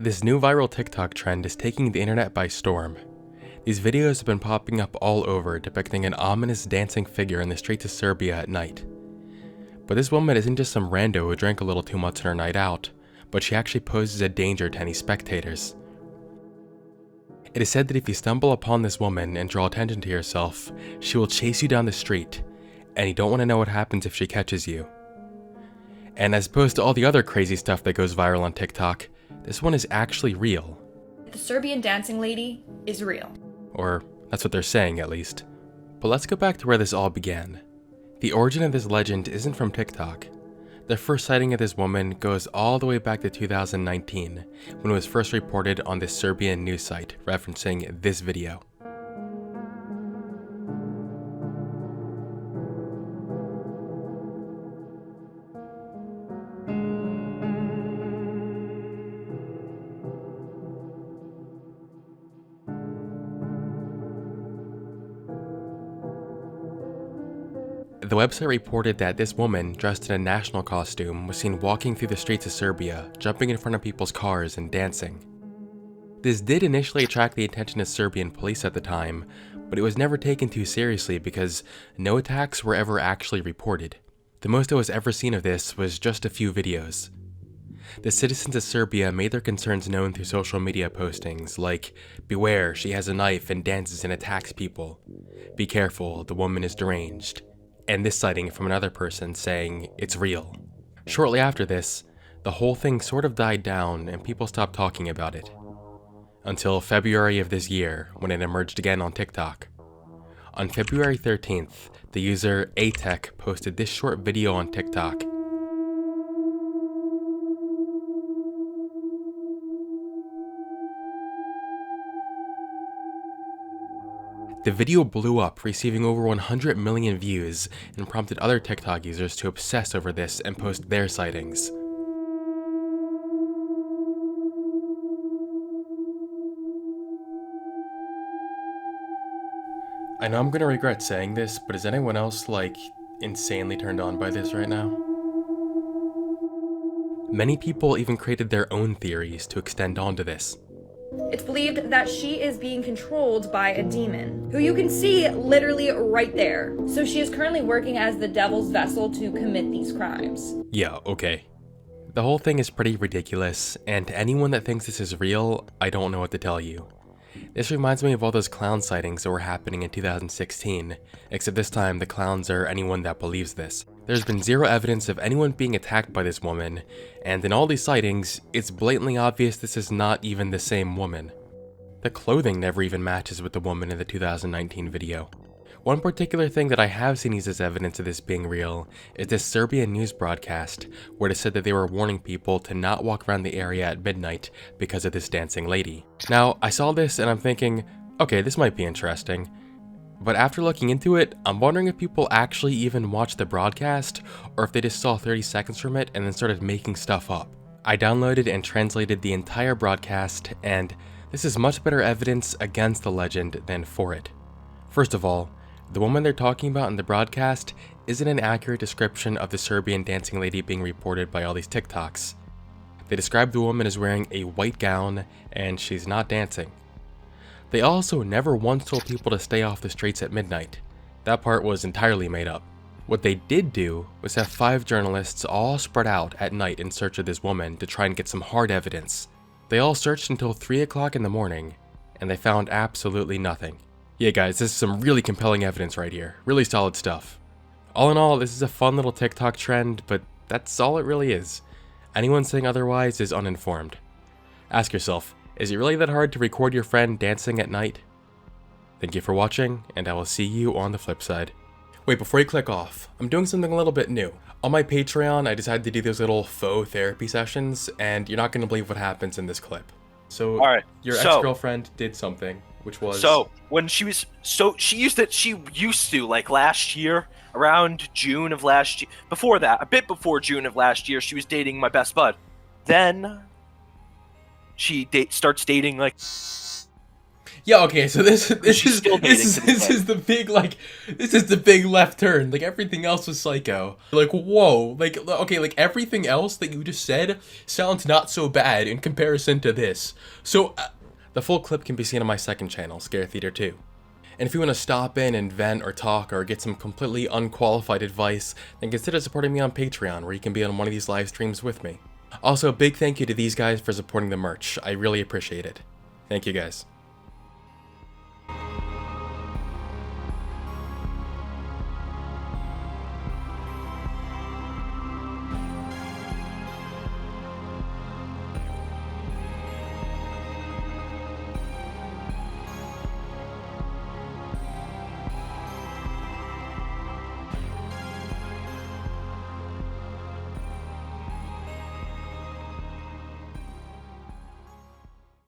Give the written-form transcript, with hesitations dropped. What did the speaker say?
This new viral TikTok trend is taking the internet by storm. These videos have been popping up all over, depicting an ominous dancing figure in the streets of Serbia at night. But this woman isn't just some rando who drank a little too much on her night out, but she actually poses a danger to any spectators. It is said that if you stumble upon this woman and draw attention to yourself, she will chase you down the street, and you don't want to know what happens if she catches you. And as opposed to all the other crazy stuff that goes viral on TikTok, this one is actually real. The Serbian dancing lady is real. Or that's what they're saying, at least. But let's go back to where this all began. The origin of this legend isn't from TikTok. The first sighting of this woman goes all the way back to 2019, when it was first reported on this Serbian news site, referencing this video. The website reported that this woman, dressed in a national costume, was seen walking through the streets of Serbia, jumping in front of people's cars and dancing. This did initially attract the attention of Serbian police at the time, but it was never taken too seriously because no attacks were ever actually reported. The most that was ever seen of this was just a few videos. The citizens of Serbia made their concerns known through social media postings like, "Beware, she has a knife and dances and attacks people. Be careful, the woman is deranged." And this sighting from another person saying it's real. Shortly after this, the whole thing sort of died down and people stopped talking about it. Until February of this year, when it emerged again on TikTok. On February 13th, the user Atech posted this short video on TikTok. The video blew up, receiving over 100 million views, and prompted other TikTok users to obsess over this and post their sightings. I know I'm gonna regret saying this, but is anyone else, insanely turned on by this right now? Many people even created their own theories to extend onto this. It's believed that she is being controlled by a demon, who you can see literally right there. So she is currently working as the devil's vessel to commit these crimes. Yeah, okay. The whole thing is pretty ridiculous, and to anyone that thinks this is real, I don't know what to tell you. This reminds me of all those clown sightings that were happening in 2016, except this time the clowns are anyone that believes this. There's been zero evidence of anyone being attacked by this woman, and in all these sightings, it's blatantly obvious this is not even the same woman. The clothing never even matches with the woman in the 2019 video. One particular thing that I have seen used as evidence of this being real is this Serbian news broadcast, where it said that they were warning people to not walk around the area at midnight because of this dancing lady. Now, I saw this and I'm thinking, okay, this might be interesting. But after looking into it, I'm wondering if people actually even watched the broadcast, or if they just saw 30 seconds from it and then started making stuff up. I downloaded and translated the entire broadcast, and this is much better evidence against the legend than for it. First of all, the woman they're talking about in the broadcast isn't an accurate description of the Serbian dancing lady being reported by all these TikToks. They describe the woman as wearing a white gown, and she's not dancing. They also never once told people to stay off the streets at midnight. That part was entirely made up. What they did do was have 5 journalists all spread out at night in search of this woman to try and get some hard evidence. They all searched until 3 o'clock in the morning, and they found absolutely nothing. Yeah guys, this is some really compelling evidence right here. Really solid stuff. All in all, this is a fun little TikTok trend, but that's all it really is. Anyone saying otherwise is uninformed. Ask yourself, is it really that hard to record your friend dancing at night? Thank you for watching, and I will see you on the flip side. Wait, before you click off, I'm doing something a little bit new. On my Patreon, I decided to do those little faux therapy sessions, and you're not going to believe what happens in this clip. So, your ex-girlfriend did something, which was... when she used to, last year, around June of last year, before that, a bit before June of last year, she was dating my best bud. Then... she starts dating, Yeah, okay, so this She's is still dating this to this day. is the big like this is the big left turn. Like everything else was psycho. Like whoa, like okay, like everything else that you just said sounds not so bad in comparison to this. So the full clip can be seen on my second channel, Scare Theater 2. And if you want to stop in and vent or talk or get some completely unqualified advice, then consider supporting me on Patreon, where you can be on one of these live streams with me. Also, a big thank you to these guys for supporting the merch. I really appreciate it. Thank you guys.